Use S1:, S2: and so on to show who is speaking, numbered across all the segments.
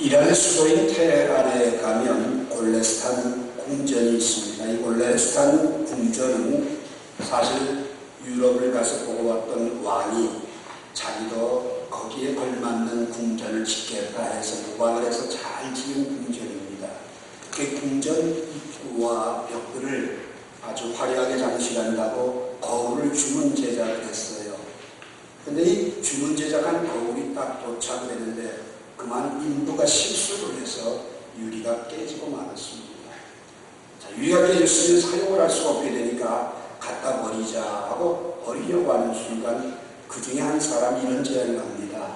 S1: 이란 수도인 테헤란에 가면 골레스탄 궁전이 있습니다. 이 골레스탄 궁전은 사실 유럽을 가서 보고 왔던 왕이 자기도 거기에 걸맞는 궁전을 짓겠다 해서 모방을 해서 잘 지은 궁전입니다. 그 궁전 입구와 벽들을 아주 화려하게 장식한다고 거울을 주문 제작했어요. 근데 이 주문 제작한 거울이 딱 도착되는데 그만 인부가 실수를 해서 유리가 깨지고 말았습니다. 자, 유리가 깨졌으면 사용을 할 수가 없게 되니까 갖다 버리자 하고 버리려고 하는 순간 그 중에 한 사람이 이런 제안을 합니다.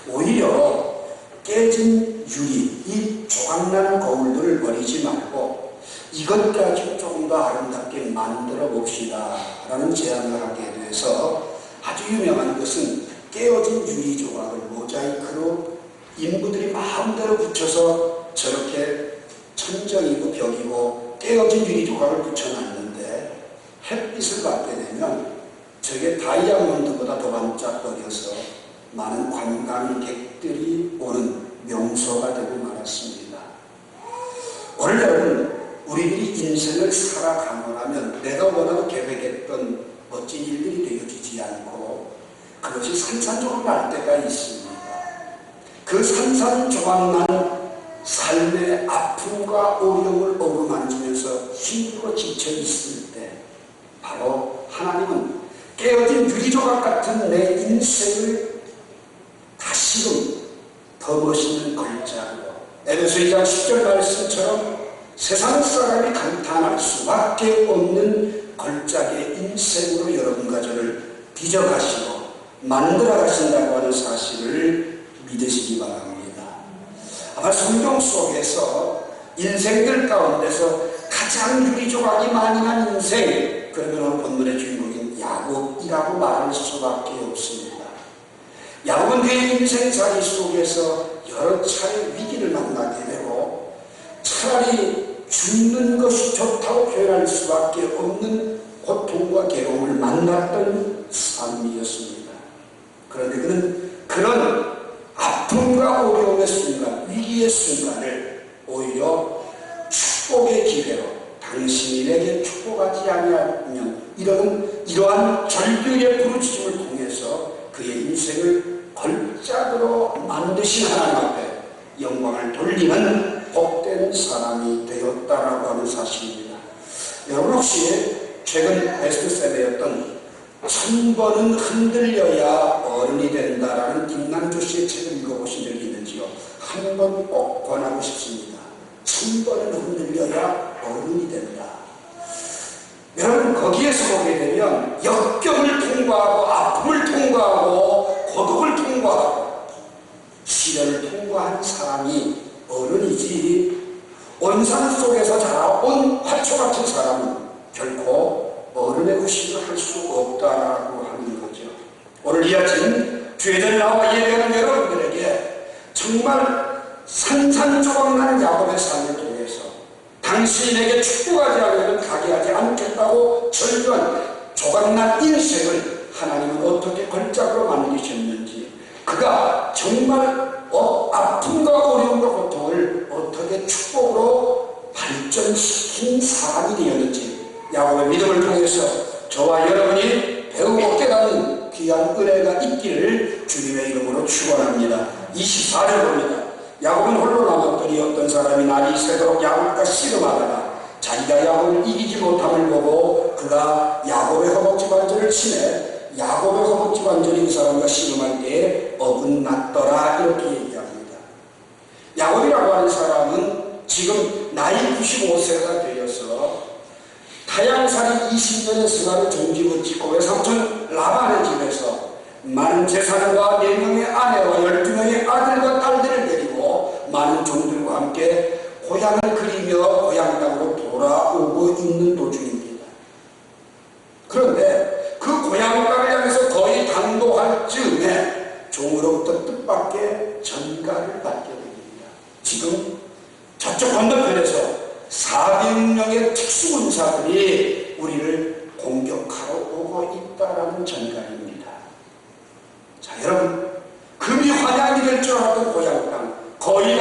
S1: 오히려 깨진 유리, 이 조각난 거울들을 버리지 말고 이것 가지고 조금 더 아름답게 만들어 봅시다 라는 제안을 하게 돼서 아주 유명한 것은 깨어진 유리 조각을 모자이크로 인부들이 마음대로 붙여서 저렇게 천정이고 벽이고 깨어진 유리 조각을 붙여놨는데 햇빛을 받게 되면 저게 다이아몬드보다 더 반짝거려서 많은 관광객들이 오는 명소가 되고 말았습니다. 오늘 여러분, 우리들이 인생을 살아가노라면 내가 원하고 계획했던 멋진 일들이 되어지지 않고 그것이 산산조각 날 때가 있습니다. 그 산산조각난 삶의 아픔과 어려움을 어루만지면서 힘들고 지쳐 있을 때 바로 하나님은 깨어진 유리조각 같은 내 인생을 다시금 더 멋있는 걸작으로 에베소 2장 10절 말씀처럼 세상 사람이 감탄할 수밖에 없는 걸작의 인생으로 여러분과 저를 빚어가시고 만들어가신다고 하는 사실을 믿으시기 바랍니다. 아마 성경 속에서 인생들 가운데서 가장 유리조각이 많이 난 인생, 그러면 오늘 본문의 주인공인 야곱이라고 말할 수밖에 없습니다. 야곱은 그의 인생살이 속에서 여러 차례 위기를 만나게 되고 차라리 죽는 것이 좋다고 표현할 수밖에 없는 고통과 괴로움을 만났던 삶이었습니다. 그런데 그는 그런 아픔과 어려움의 순간, 위기의 순간을 오히려 축복의 기회로 당신이 내게 축복하지 아니하면 이러한 절규의 부르짖음을 통해서 그의 인생을 걸작으로 만드신 하나님 앞에 영광을 돌리는 복된 사람이 되었다라고 하는 사실입니다. 여러분 혹시 최근 베스트셀러였던 1000번은 흔들려야 어른이 된다라는 김남주 씨의 책을 읽어보신 적이 있는지요? 한 번 꼭 권하고 싶습니다. 1000번은 흔들려야 어른이 된다. 여러분 거기에서 보게 되면 역경을 통과하고 아픔을 통과하고 고독을 통과하고 시련을 통과한 사람이 어른이지 온산 속에서 자라온 화초 같은 사람은 결코 어른의 의식을 할 수 없다라고 하는 거죠. 오늘 이 아침 주의전 나와 예배하는 여러분들에게 정말 산산조각나는 야곱의 삶을 통해서 당신이 내게 축복하지 않으면 가게 하지 않겠다고 절규한 조각난 인생을 하나님은 어떻게 걸작으로 만드셨는지, 그가 정말 아픔과 어려움과 고통을 어떻게 축복으로 발전시킨 사람이 되었는지 야곱의 믿음을 통해서 저와 여러분이 배우고 깨닫는 귀한 은혜가 있기를 주님의 이름으로 축원합니다. 24절 봅니다. 야곱은 홀로 남았더니 어떤 사람이 날이 새도록 야곱과 씨름하다가 자기가 야곱을 이기지 못함을 보고 그가 야곱의 허벅지 관절을 치매 야곱의 허벅지 관절이 그 사람과 씨름할 때에 어긋났더라 이렇게 얘기합니다. 야곱이라고 하는 사람은 지금 나이 95세가 되어서 타향살이 20년의 생활을 종지부 찍고 외삼촌 라반의 집에서 많은 재산과 4명의 아내와 12명의 아들과 딸들을 데리고 많은 종들과 함께 고향을 그리며 고향 땅으로 돌아오고 있는 도중입니다. 그런데 그 고향 땅을 향해서 거의 당도할 즈음에 종으로부터 뜻밖의 전가를 받게 됩니다. 지금 저쪽 건너편에서 400명의 특수군사들이 우리를 공격하러 오고 있다라는 전가입니다. 자, 여러분, 금이 환양이 될 줄 알았던 고향 땅, 거의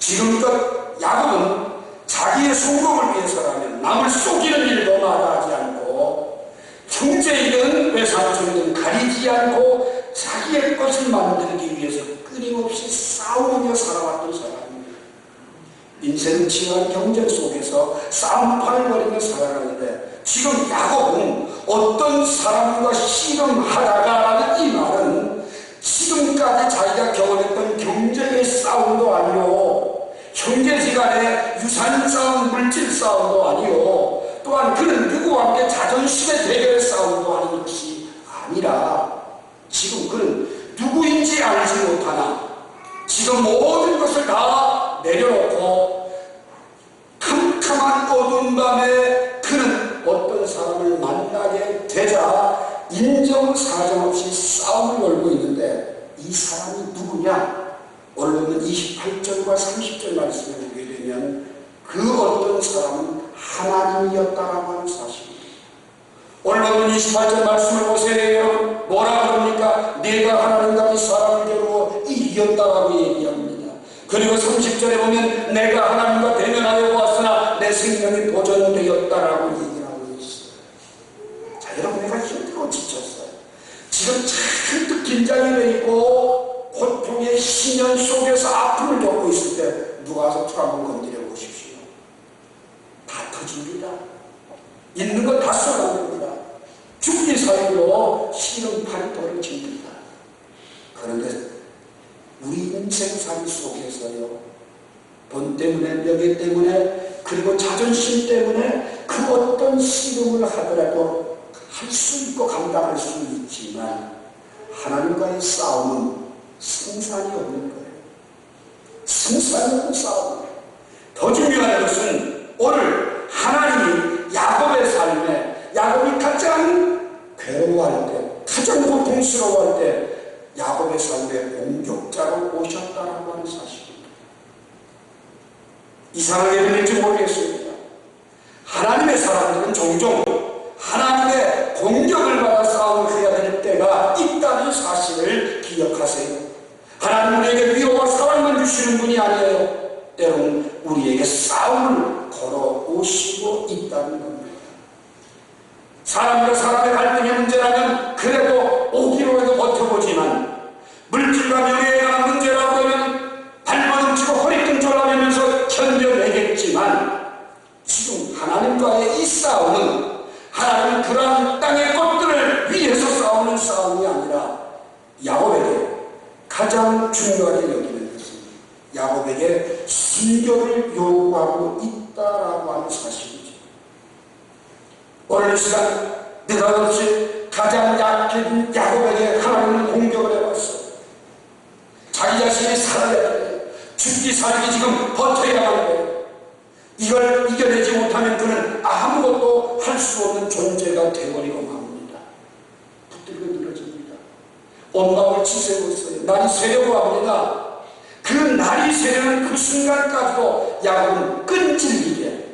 S1: 지금껏 야곱은 자기의 성공을 위해서라면 남을 속이는 일도 마다하지 않고 형제이든 외삼촌이든 가리지 않고 자기의 것을 만들기 위해서 끊임없이 싸우며 살아왔던 사람입니다. 인생은 치열한 경쟁 속에서 싸움판을 벌이며 살아가는데 지금 야곱은 어떤 사람과 씨름하다가라는 이 말은 지금까지 자기가 경험했던 경쟁의 싸움도 아니요, 형제지간의 유산 싸움, 물질 싸움도 아니요, 또한 그는 누구와 함께 자존심의 대결의 싸움도 아닌 것이 아니라 지금 그는 누구인지 알지 못하나 지금 모든 것을 다 내려놓고 캄캄한 어두운 밤에 그는 어떤 사람을 만나게 되자 인정사정 없이 싸움을 걸고 있는데 이 사람이 누구냐? 오늘은 28절과 30절 말씀을 보게 되면 그 어떤 사람은 하나님이었다라고 하는 사실입니다. 오늘은 28절 말씀을 보세요. 여러분 뭐라 그럽니까? 내가 하나님과 이 사람을 겨루어 이겼다라고 얘기합니다. 그리고 30절에 보면 내가 하나님과 대면하여 보았으나 내 생명이 보존되었다라고 얘기를 하고 있어요. 자, 여러분 내가 힘들고 지쳤어요. 지금 잔뜩 긴장이 되어 있고 고통의 신연 속에서 아픔을 겪고 있을 때 누가 와서 저 한번 건드려 보십시오. 다 터집니다. 있는 거 다 쏟아냅니다. 죽기 사이로 씨름판이 벌어집니다. 그런데 우리 인생살이 속에서요, 돈 때문에, 명예 때문에, 그리고 자존심 때문에 그 어떤 씨름을 하더라도 할 수 있고 감당할 수 있지만 하나님과의 싸움은 승산이 없는 거예요. 승산이 없는 싸움이에요. 더 중요한 것은 오늘 하나님이 야곱의 삶에, 야곱이 가장 괴로워할 때, 가장 고통스러워할 때 야곱의 삶에 공격자로 오셨다라고 하는 사실입니다. 이상하게 들릴지 모르겠습니다. 하나님의 사람들은 종종 하나님의 공격을 받아 싸움을 해야 될 때가 있다는 사실을 기억하세요. 하나님 우리에게 위로와 사랑만 주시는 분이 아니에요. 때로는 우리에게 싸움을 걸어오시고 있다는 겁니다. 사람과 사람의 갈등의 문제라면 그래도 오기로 해도 버텨보지만 물질과 명예에 관한 문제라고 하면 발버둥치고 허리끈절하면서 견뎌내겠지만 지금 하나님과의 이 싸움은 하나님은 그러한 땅의 것들을 위해서 싸우는 싸움이 아니라 야곱에게 가장 중요하게 여기는 것은 야곱에게 순교를 요구하고 있다라고 하는 사실이죠. 오늘 이 시간 느닷없이 가장 약한 야곱에게 하나님은 공격을 해왔어요. 자기 자신이 살아야 돼요. 죽기 살기 지금 버텨야만 해요. 이걸 이겨내지 못하면 그는 아무것도 할 수 없는 존재가 되어버리고 맙니다. 붙들고 늘어집니다. 온 마음을 치세우고 있어요. 날이 새려고 합니다. 그 날이 새려는 그 순간까지도 야곱은 끈질기게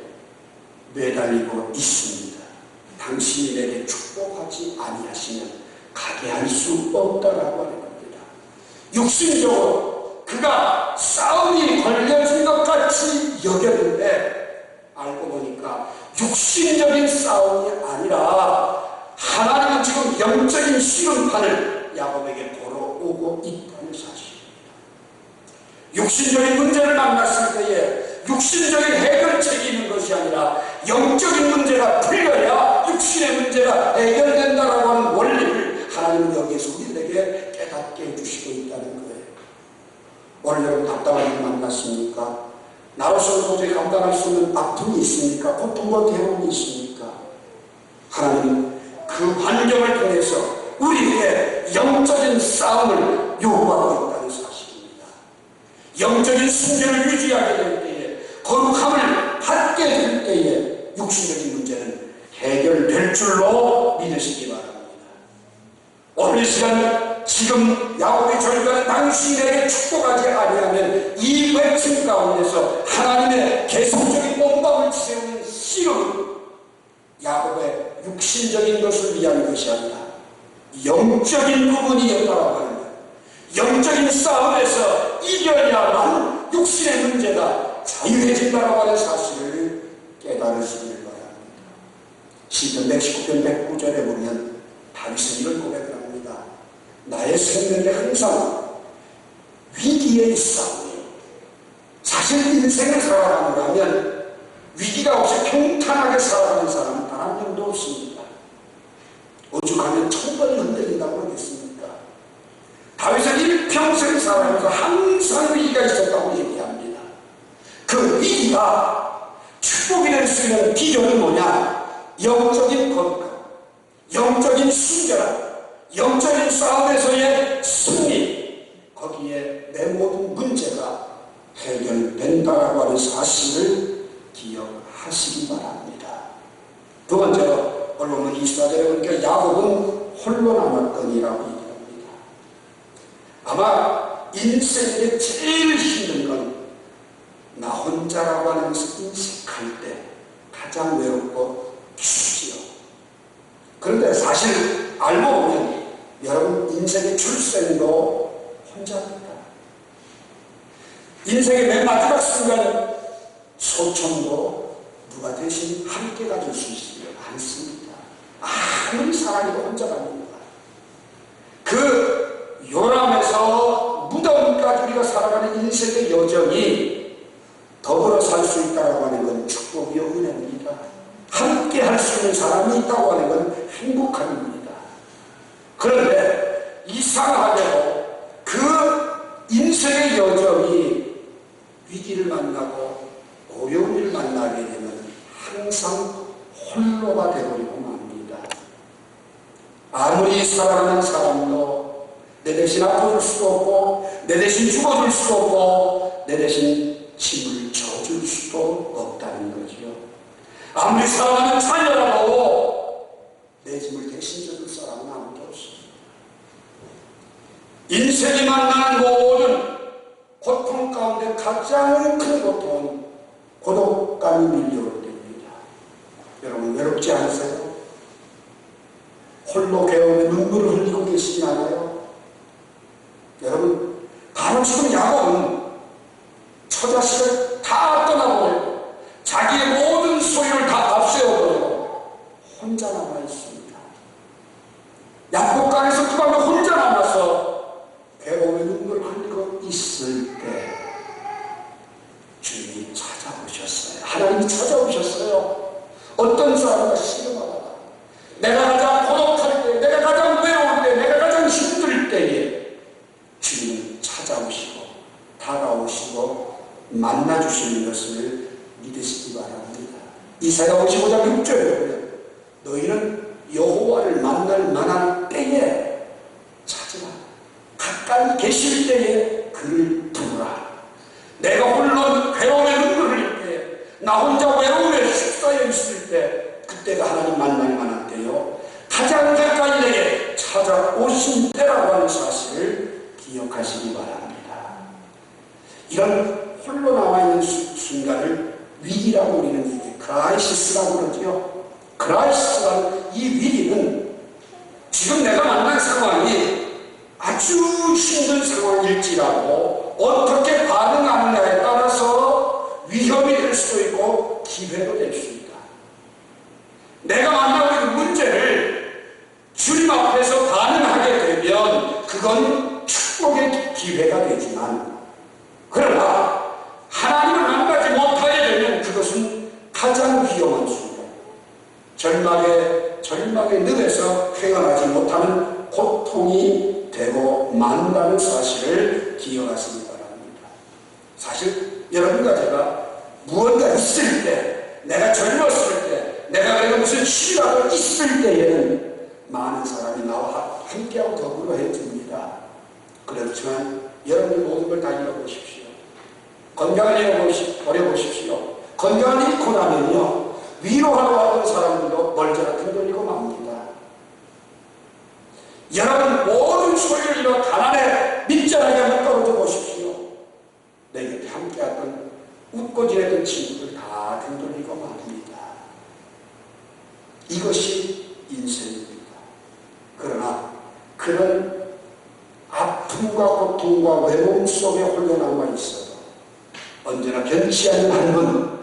S1: 매달리고 있습니다. 당신이 내게 축복하지 아니하시면 가게 할 수 없다라고 하는 겁니다. 육신적으로 그가 싸움이 걸려진 것 같이 여겼는데 알고 보니까 육신적인 싸움이 아니라 하나님은 지금 영적인 씨름판을 야곱에게 걸어오고 있다는 사실입니다. 육신적인 문제를 만났을 때에 육신적인 해결책이 있는 것이 아니라 영적인 문제가 풀려야 육신의 문제가 해결된다라고 하는 원리를 하나님은 여기에서 우리들에게 깨닫게 해주시고 있다는 거예요. 오늘 여러분 답답한 일 만났습니까? 나로서는 도저히 감당할 수 없는 아픔이 있습니까? 고통과 괴로움이 있습니까? 하나님은 그 환경을 통해서 우리에게 영적인 싸움을 요구하고 있다는 사실입니다. 영적인 순결을 유지하게 될 때에, 거룩함을 받게 될 때에 육신적인 문제는 해결될 줄로 믿으시기 바랍니다. 오늘 이 시간 지금 야곱이 절규하는 당신에게 축복하지 아니하면 이 외침 가운데서 하나님의 계속적인 몸박을 세우는 씨름은 야곱의 육신적인 것을 위한 것이 아니라 영적인 부분이었다고 합니다. 영적인 싸움에서 이겨야만 육신의 문제가 자유해진다고 하는 사실을 깨달으시길 바랍니다. 시편 119편 109절에 보면 다윗은 이런 고백을 합니다. 나의 생명이 항상 위기에 있사오니. 사실 인생을 살아가느라면 위기가 없이 평탄하게 살아가는 사람은 단 한 명도 없습니다. 오죽하면 천번이 흔들린다고 그러겠습니까? 다윗은 일평생 살아가면서 항상 위기가 있었다고 얘기합니다. 그 위기가 축복이 될 수 있는 비결은 뭐냐? 영적인 건강, 영적인 순결함, 영적인 싸움에서의 승리, 거기에 내 모든 문제가 해결된다라고 하는 사실을 기억하시기 바랍니다. 두 번째로 오늘 보면 24절에 보니까 야곱은 홀로 남았더니라고 얘기합니다. 아마 인생에 제일 힘든 건 나 혼자라고 하는 것을 인식할 때 가장 외롭고 추지요. 그런데 사실 알고 보면 여러분 인생의 출생도 혼자입니다. 인생의 맨 마지막 순간 소총도 누가 대신 함께 가질 수 있지 않습니다. 아무리 사랑해도 혼자 갑니다. 그 요람에서 무덤까지 우리가 살아가는 인생의 여정이 더불어 살 수 있다고 하는 건 축복이요 은혜입니다. 함께 할 수 있는 사람이 있다고 하는 건 행복함입니다. 그런데 이상하게도 그 인생의 여정이 위기를 만나고 어려운 일을 만나게 되면 항상 홀로가 되어버리고 맙니다. 아무리 사랑하는 사람도 내 대신 아파줄 수도 없고 내 대신 죽어줄 수도 없고 내 대신 짐을 져줄 수도 없다는 거죠. 아무리 사랑하는 자녀라도 내 짐을 대신 져줄 사람은 아무도 없습니다. 인생이 만나는 모든 고통 가운데 가장 큰 고통은 고독감이 밀려올 때입니다. 여러분 외롭지 않으세요? 홀로 괴로움에 눈물을 흘리고 계시지 않아요? 여러분 바로 지금 야곱은 처자식을 다 떠나버리고 자기의 모든 소유를 다 앞세워버리고 혼자 남아있습니다. 약복강에서 그 밤에 혼자 남아서 괴로움에 눈물을 흘리고 있을 때 주님이 찾아오셨어요. 하나님이 찾아오셨어요. 어떤 사람과 씨름하다가 내가 가장 고독할 때, 내가 가장 외로울 때, 내가 가장 힘들 때에 주님은 찾아오시고 다가오시고 만나주시는 것을 믿으시기 바랍니다. 이사야 55장 6절에 보면 너희는 여호와를 만날 만한 때에 찾으라. 가까이 계실 때에 그를 부르라. 내가 홀로 괴로움에 눈물을 흘릴 때, 나 혼자 외로움에 휩싸여 있을 때, 그때가 하나님 만날 만한 때요. 가장 가까이 내게 찾아오신 때라고 하는 사실을 기억하시기 바랍니다. 이런 홀로 남아있는 순간을 위기라고 우리는 크라이시스라고 그러죠. 크라이시스라는 이 위기는 지금 내가 만난 상황이 아주 힘든 상황일지라도 어떻게 반응하느냐에 따라서 위험이 될 수도 있고 기회도 될 수 있다. 내가 만나고 있는 문제를 주님 앞에서 반응하게 되면 그건 축복의 기회가 되지만 그러나 하나님을 만나지 못하게 되면 그것은 가장 위험한 순간, 절망의 늪에서 헤어나지 못하는 고통이 되고 만다는 사실을 기억하시기 바랍니다. 사실 여러분과 제가 무언가 있을 때, 내가 젊었을 때, 내가 그래도 무슨 시라도 있을 때에는 많은 사람이 나와 함께하고 더불어 해줍니다. 그렇지만 여러분이 모든 걸 다 잃어보십시오. 건강을 버려보십시오. 건강을 잃고 나면요, 위로하러 왔던 사람들도 멀쩡하게 흔들리고 맙니다. 여러분 모든 소리를 잃어 가난에 밑자락에 한번 떨어져 보십시오. 내 곁에 함께하던 웃고 지내던 친구들 다 흔들리고 맙니다. 이것이 인생입니다. 그러나 그런 아픔과 고통과 외로움 속에 홀로 남아 있어도 언제나 변치 않는 한 분,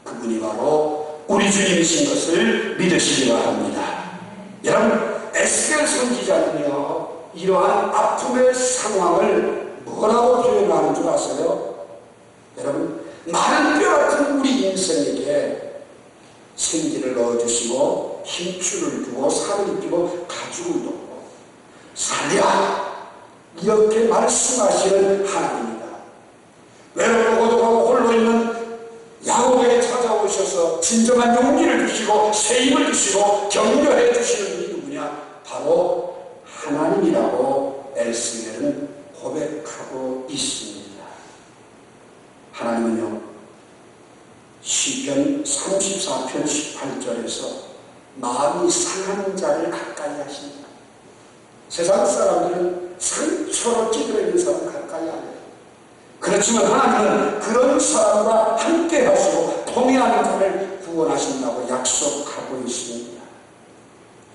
S1: 그분이 바로 우리 주님이신 것을 믿으시기 바랍니다. 여러분, 에스겔 선지자는요, 이러한 아픔의 상황을 뭐라고 표현하는 줄 아세요? 여러분, 마른 뼈 같은 우리 인생에게 생기를 넣어주시고 힘줄을 두고 살을 입히고 가죽을 돋고 살려, 이렇게 말씀하시는 하나님입니다. 외롭고 고독하고 홀로 있는 야곱에게 찾아오셔서 진정한 용기를 주시고 새 힘을 주시고 격려해 주시는 분이 누구냐? 바로 하나님이라고 에스겔은 고백하고 있습니다. 하나님은요, 시편 34편 18절에서 마음이 상한 자를 가까이 하신다. 세상 사람들은 상처로 찌들어 있는 사람 가까이 안 해요. 그렇지만 하나님은 그런 사람과 함께 하시고 동행하는 자를 구원하신다고 약속하고 있습니다.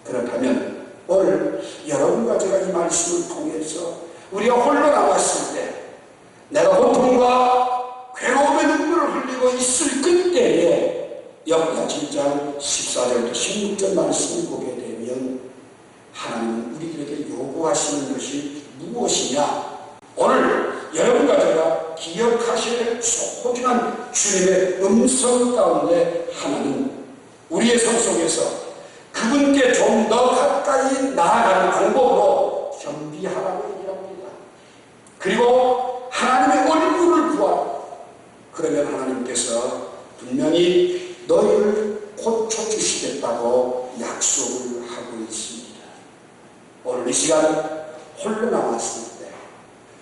S1: 그렇다면 오늘 여러분과 제가 이 말씀을 통해서 우리가 홀로 남았을 때, 내가 고통과 괴로움의 눈물을 흘리고 있을 그때에 역사 7장 14절부터 16절 말씀을 보게 되면 하나님은 우리들에게 요구하시는 것이 무엇이냐? 오늘 여러분과 제가 기억하셔야 될 소중한 주님의 음성 가운데 하나는 우리의 삶 속에서 그분께 좀 더 가까이 나아가는 방법으로 겸비하라고 얘기합니다. 그리고 하나님의 얼굴을 구하라. 그러면 하나님께서 분명히 너희를 고쳐주시겠다고 약속을 하고 있습니다. 오늘 이 시간 홀로 남았을 때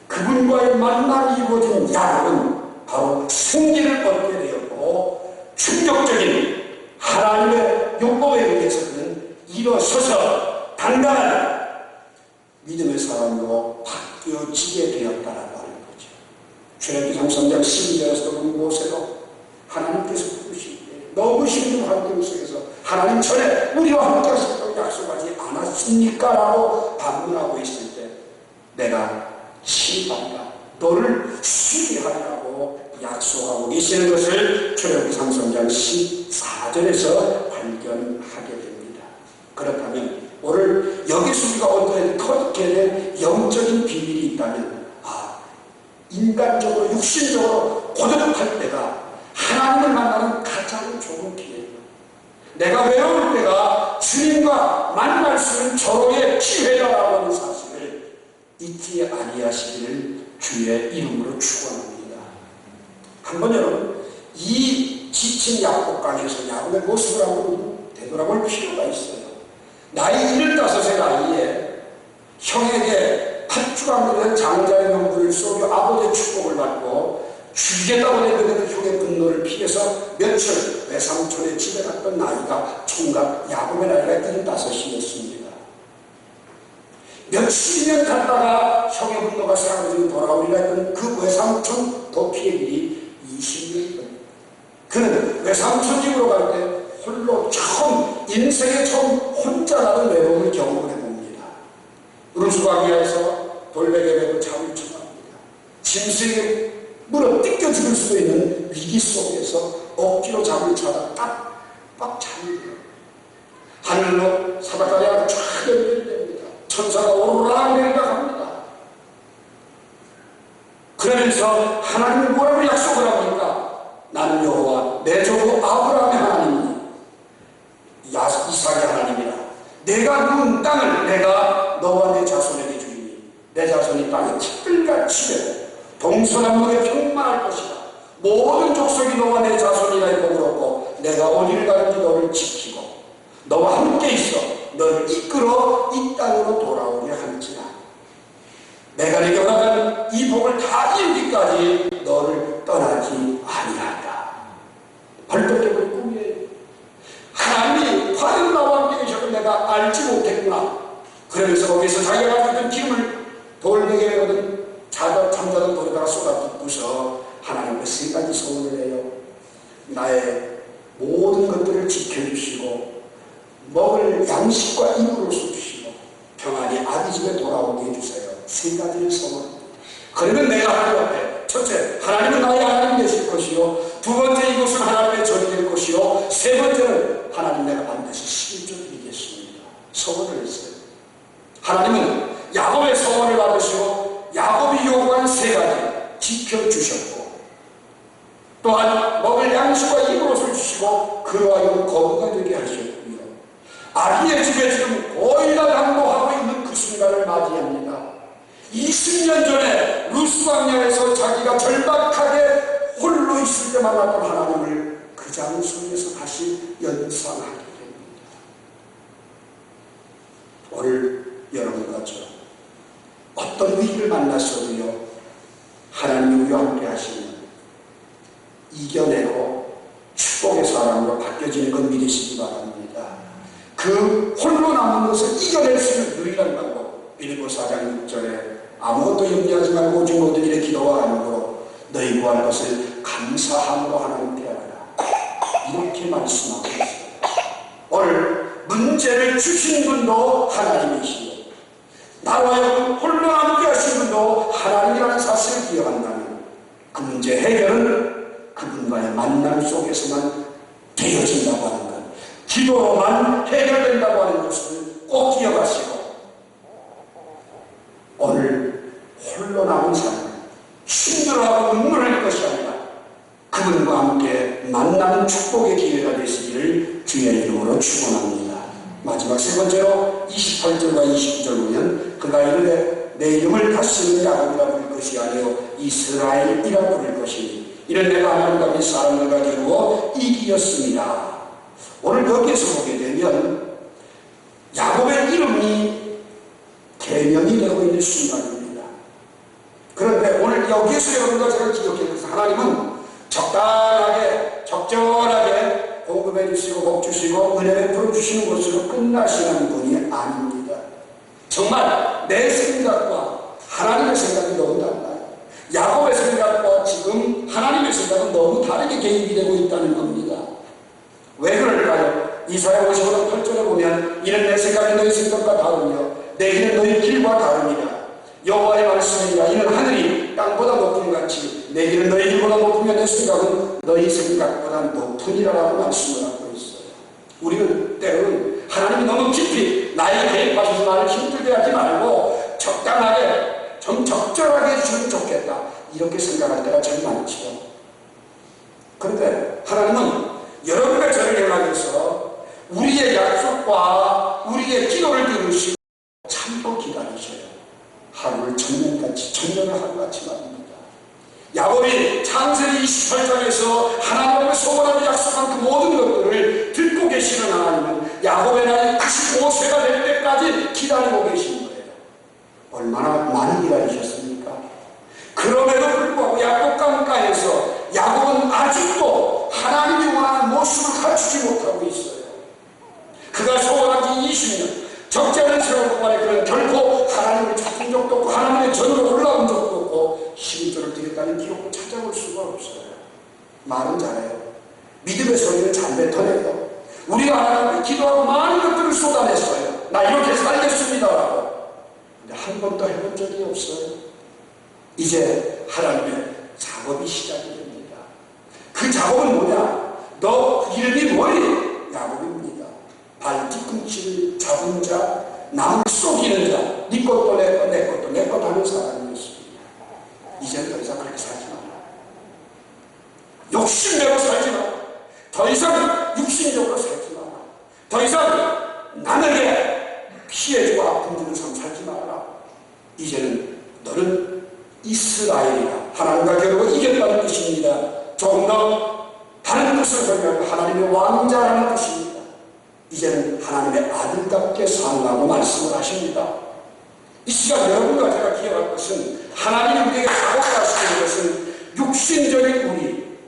S1: 그분과의 만남이 이루어진 야곱은 바로 승리를 얻게 되었고, 충격적인 하나님의 율법에 의해서 그는 일어서서 당당한 믿음의 사람으로 바뀌어지게 되었다라고 하는 거죠. 출애굽기 33장 12절에서도 무엇에도 하나님께서 부르시기에 너무 힘든 환경 속에서 하나님 전에 우리와 함께 하셨다고 약속하지 않았습니까? 라고 반문하고 있을 때 내가 심판이다, 너를 쉬게 하리라고 약속하고 계시는 것을 출애굽기 33장 14절에서 발견하게 됩니다. 그렇다면 오늘 여기서 우리가 얻게 된 영적인 비밀이 있다면, 인간적으로 육신적으로 고독할 때가 하나님을 만나는 가장 좋은 기회예요. 내가 외로울 때가 주님과 만날 수 있는 절호의 기회라고 하는 사실을 잊지 아니하시기를 주의 이름으로 축원합니다. 한번 여러분, 이 지친 야곱강에서 야곱의 모습을 한번 되돌아볼 필요가 있어요. 나이 15의 나이에 형에게 팥주광 된 장자의 명분을 쏘며 아버지의 축복을 받고 죽이겠다고 내뱉는 형의 분노를 피해서 며칠 외삼촌의 집에 갔던 나이가 총각 야곱의 나이가 75이었습니다. 며칠이면 갔다가 형의 분노가 사라지고 돌아오리라 했던 그 외삼촌 도피의 길이 20년이거든요. 그는 외삼촌 집으로 갈 때 홀로 인생에 처음 혼자 나는 외로움을 경험해 봅니다. 우르수가기야에서 돌베개 메고 잠을 청합니다. 짐승에 물어 뜯겨 죽을 수도 있는 위기 속에서 억지로 잠을 자다 딱 잠이 들어요. 하늘로 사다가리가 쫙 연결됩니다. 천사가 오르락 내리락 합니다. 그러면서 하나님은 뭐라고 약속을 합니까? 나는 여호와 내 조부 아브라함의 하나님이니 이삭의 하나님이라. 내가 누운 땅을 내가 너와 내 자손에게 주리니 내 자손이 땅에 티끌같이 되고 동서남북에 평만할 것이다. 모든 족속이 너와 내 자손이라 복을 얻고 내가 어디를 가든지 너를 지키고 너와 함께 있어 너를 이끌어 이 땅으로 돌아오게 할지라. 내가 네게 허락한 이 복을 다 이루기까지 너를 떠나지 아니한다. 벌떡해볼 꿈이에요. 하나님이 과연 나와 함께 계셔도 내가 알지 못했구나. 그러면서 거기서 자기가 가지고 있던 기름을 돌베개에 얻은 잠자던 돌에다가 쏟아붓고서 하나님께 세 가지 소원을 해요. 나의 모든 것들을 지켜주시고 먹을 양식과 입으로 주시고 평안히 아비 집에 돌아오게 해주세요. 세 가지를 소원합니다. 그러면 내가 하나님 앞에 첫째, 하나님은 나의 하나님 되실 것이고 또한 먹을 양식과 입을 옷을 주시고 그러하여 거부가 되게 하셨고요. 아기의 집에 지금 거의 다 당도하고 있는 그 순간을 맞이합니다. 20년 전에 루스 광야에서 자기가 절박하게 홀로 있을 때 만났던 하나님을 그 장소에서 다시 연상하게 됩니다. 오늘 여러분과 저 어떤 위기를 만났어도요, 하나님이 우리와 함께 하시는 이겨내고 축복의 사람으로 바뀌어지는 건 믿으시기 바랍니다. 그 홀로 남은 것을 이겨낼 수 있는 유일한 방법, 빌립보서 4장 6절에 아무것도 염려하지 말고 오직 모든 일에 기도와 간구로 너희 구할 것을 감사함으로 하나님께 하라, 이렇게 말씀하고 있습니다. 오늘 문제를 주신 분도 하나님이시요, 나와 여러분 홀로 남게 하신 분도 하나님이라는 사실을 기억한다면 그 문제 해결은 그분과의 만남 속에서만 되어진다고 하는 것, 기도로만 해결된다고 하는 것을 꼭 기억하시고, 오늘 홀로 남은 삶을 힘들어하고 눈물할 것이 아니라 그분과 함께 만나는 축복의 기회가 되시기를 주의 이름으로 축원합니다. 마지막 세 번째로 28절과 29절 보면 그가 이르되 내 이름을 다시는 야곱이라 부를 것이 아니요 이스라엘이라 부를 것이니 이는 내가 하나님과 및 사람들과 겨루어 이기었습니다. 오늘 여기에서 보게 되면 야곱의 이름이 개명이 되고 있는 순간입니다. 그런데 오늘 여기에서 여러분과 제가 기억해야 돼서 하나님은 적당하게 적절하게 공급해 주시고 복 주시고 은혜 베풀어 주시는 것으로 끝나시는 분이 아닙니다. 정말 내 생각과 하나님의 생각이 너무 달라요. 야곱의 생각과 지금 하나님의 생각은 너무 다르게 개입이 되고 있다는 겁니다. 왜 그럴까요? 이사야 55장 8절에 보면 이는 내 생각이 너희 생각과 다르며 내 길은 너희 길과 다릅니다. 여호와의 말씀이니라. 이는 하늘이 땅보다 높은 같이 내 길은 너희 길보다 높으며 내 생각은 너희 생각보다 높으니라라고 말씀을 하고 있어요. 우리는 때로는 하나님이 너무 깊이 나에게 개입하셔서 나를 힘들게 하지 말고 적당하게 좀 적절하게 해주시면 좋겠다, 이렇게 생각할 때가 참 많죠. 그런데 하나님은 여러분과 저를 향해서 우리의 약속과 우리의 기도를 들으시고 참고 기다리셔요. 하루를 천년같이, 천년을 하루같이 말입니다. 야곱이 창세기 28장에서 하나님 앞에 소원하고 약속한 그 모든 것들을 듣고 계시는 하나님은 야곱의 나이 95세가 될 때까지 기다리고 계신 거예요. 얼마나 많이 기다리셨습니까? 그럼에도 불구하고 야곱 강가에서 야곱은 아직도 하나님이 원하는 모습을 갖추지 못하고 있어요. 그가 소원한 지 20년, 적지 않은 세월 동안에 그는 결코 하나님을 찾은 적도 없고 하나님의 전으로 올라온 적도 없고 힘들을 드렸다는 기록을 찾아볼 수가 없어요. 말은 잘해요. 믿음의 소리는 잘 뱉어내요. 우리가 하나님께 기도하고 많은 것들을 쏟아냈어요. 나 이렇게 살겠습니다라고. 근데 한 번도 해본 적이 없어요. 이제 하나님의 작업이 시작이 됩니다. 그 작업은 뭐냐? 너 이름이 뭐니? 야곱입니다. 발 뒤꿈치를 잡은 자, 남을 속이는 자, 네 것도 내 것, 내 것도 내 것 하는 사람이었습니다. 이제는 더 이상 그렇게 살지 마라. 욕심내고 살지 마라. 더 이상 육신적으로 살지 마라. 더 이상 남에게 피해주고 아픔 주는 삶 살지 마라. 이제는 너는 이스라엘이라, 하나님과 겨루어 이겼다는 뜻입니다. 조금 더 다른 뜻을 설명하면 하나님의 왕자라는 뜻입니다. 이제는 하나님의 아들답게 살라고 말씀을 하십니다. 이 시간 여러분과 제가 기억할 것은 하나님이 우리에게 작업하시는 것은 육신적인 우리,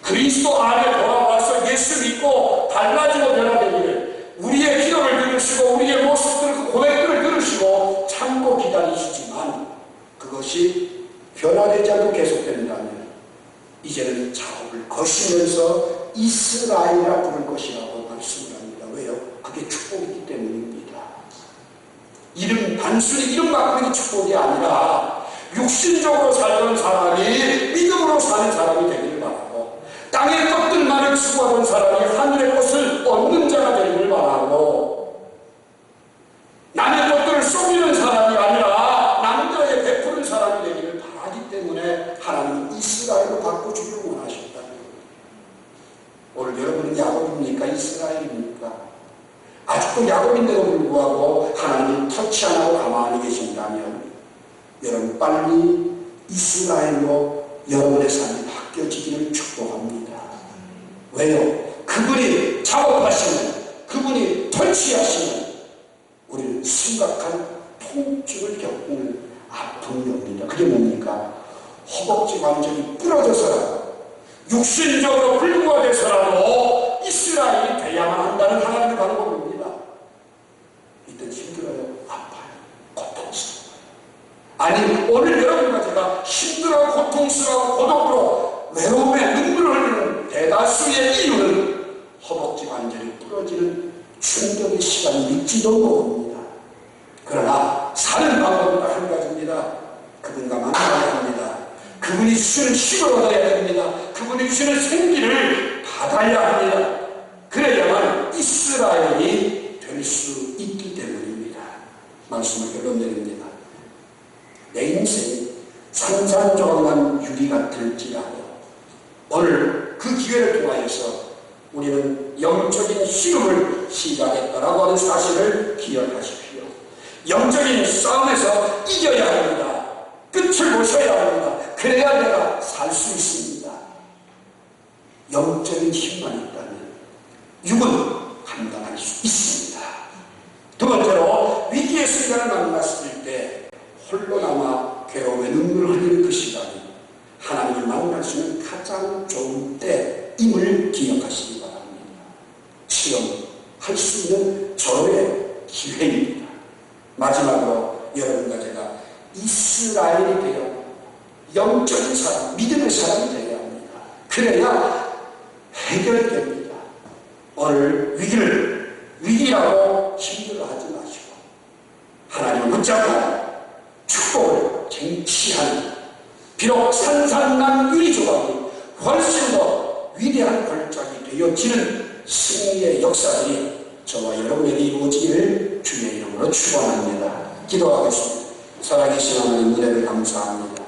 S1: 그리스도 안에 돌아와서 예수 믿고 달라지고 변화되기를 우리의 기도를 들으시고 우리의 모습들, 그 고백들을 들으시고 참고 기다리시지만 그것이 변화되지 않고 계속된다면 이제는 작업을 거시면서 이스라엘이라 부를 것이라고 말씀을 합니다. 왜요? 그게 축복이기 때문입니다. 이름, 단순히 이름 바꾸는 축복이 아니라 육신적으로 살던 사람이 믿음으로 사는 사람이 되기를 바라고, 땅의 것들만을 추구하던 사람이 하늘의 것을 얻는 자가 되기를 바라고, 남의 것들을 쏘기는 사람이 아니라 남자에게 베푸는 사람이 되기를 바라기 때문에 하나님은 이스라엘로 바꿔주기를 원하신다. 여러분 야곱입니까? 이스라엘입니까? 아직도 야곱인데도 불구하고 하나님이 터치 안 하고 가만히 계신다면 여러분 빨리 이스라엘로 여러분의 삶이 바뀌어지기를 축복합니다. 왜요? 그분이 작업하시는, 그분이 터치하시는 우리는 심각한 통증을 겪는 아픔이 옵니다. 그게 뭡니까? 허벅지 관절이 부러져서라도 육신적으로 불구가 돼서라도 이스라엘이 돼야만 한다는 하나님의 방법입니다. 이때 힘들어요, 아파요, 고통스러워요. 아니 오늘 여러분과 제가 힘들어 고통스러워 고독으로 외로움에 눈물을 흘리는 대다수의 이유는 허벅지 관절이 부러지는 충격의 시간이 있지도 모릅니다. 그러나 사는 방법은 딱 한 가지입니다. 그분과 만나야 합니다. 그분이 주시는 힘을 얻어야 됩니다. 그분이 주시는 생기를 받아야 합니다. 그래야만 이스라엘이 될 수 있기 때문입니다. 말씀을 결론 내립니다. 내 인생이 산산조각난 유리 같을지라도 오늘 그 기회를 통하여서 우리는 영적인 희름을 시작했다라고 하는 사실을 기억하십시오. 영적인 싸움에서 이겨야 합니다. 끝을 보셔야 합니다. 그래야 내가 살 수 있습니다. 영적인 힘만 있다면 육은 감당할 수 있습니다. 두 번째로 위기의 순간을 만났을 때 홀로 남아 괴로움에 눈물을 흘리는 그 시간이 하나님을 만날 수 있는 가장 좋은 때임을 기억하시기 바랍니다. 시험할 수 있는 절호의 기회입니다. 마지막으로 여러분과 제가 이스라엘이 되어 영적인 사람, 믿음의 사람이 되어야 합니다. 그래야 해결됩니다. 오늘 위기라고 힘들어하지 마시고 하나님을 붙잡고 축복을 쟁취하는, 비록 산산난 유리 조각이 훨씬 더 위대한 걸작이 되어지는 승리의 역사들이 저와 여러분에게 이루어지기를 주의 이름으로 축원합니다. 기도하겠습니다. 살아계신 하나님 은혜를 감사합니다.